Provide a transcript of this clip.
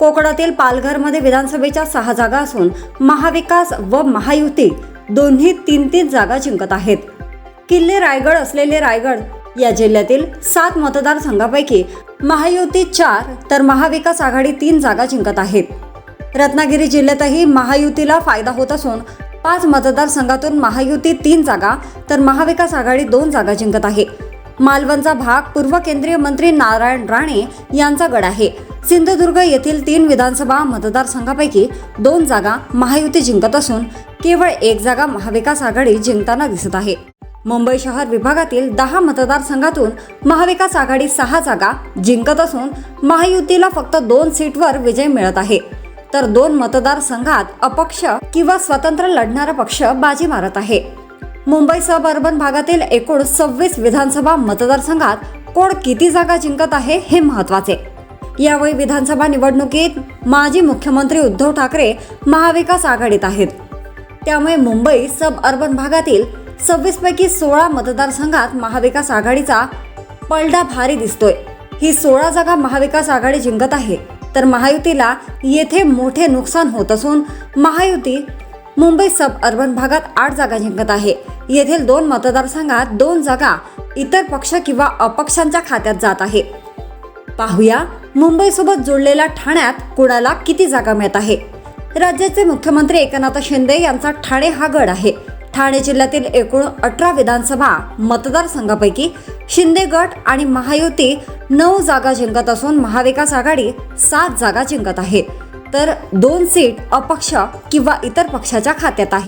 कोकणातील पालघरमध्ये विधानसभेच्या 6 जागा असून महाविकास व महायुती दोन्ही 3-3 जागा जिंकत आहेत. किल्ले रायगड असलेले रायगड या जिल्ह्यातील 7 मतदारसंघापैकी महायुती 4 तर महाविकास आघाडी 3 जागा जिंकत आहेत. रत्नागिरी जिल्ह्यातही महायुतीला फायदा होत असून 5 मतदारसंघातून महायुती 3 जागा तर महाविकास आघाडी 2 जागा जिंकत आहे. मालवणचा भाग पूर्व केंद्रीय मंत्री नारायण राणे यांचा गड आहे. सिंधुदुर्ग येथील 3 विधानसभा मतदारसंघापैकी 2 जागा महायुती जिंकत असून केवळ 1 जागा महाविकास आघाडी जिंकताना दिसत आहे. मुंबई शहर विभागातील 10 मतदारसंघातून महाविकास आघाडी 6 जागा जिंकत असून महायुतीला फक्त 2 सीटवर विजय मिळत आहे, तर 2 मतदारसंघात अपक्ष किंवा स्वतंत्र लढणारा पक्ष बाजी मारत आहे. मुंबई सब अर्बन भागातील एकूण 26 विधानसभा मतदारसंघात कोण किती जागा जिंकत आहे हे महत्त्वाचे. यावेळी विधानसभा निवडणुकीत माजी मुख्यमंत्री उद्धव ठाकरे महाविकास आघाडीत आहेत. त्यामुळे मुंबई सब अर्बन भागातील 26 पैकी 16 मतदारसंघात महाविकास आघाडीचा पलडा भारी दिसतोय. ही 16 जागा महाविकास आघाडी जिंकत आहे, तर महायुतीला येथे मोठे नुकसान होत असून महायुती मुंबई सब अर्बन भागात 8 जागा जिंकत आहे. येथील 2 मतदारसंघात 2 जागा इतर पक्ष किंवा अपक्षांच्या खात्यात जात आहे. पाहूया मुंबईसोबत जोडलेल्या ठाण्यात कुणाला किती जागा मिळत आहे. राज्याचे मुख्यमंत्री एकनाथ शिंदे यांचा ठाणे हा गड आहे. ठाणे जिल्ह्यातील एकूण 18 विधानसभा मतदारसंघापैकी शिंदे गट आणि महायुती 9 जागा जिंकत असून महाविकास आघाडी 7 जागा जिंकत आहे, तर 2 सीट अपक्ष किंवा इतर पक्षाच्या खात्यात आहे.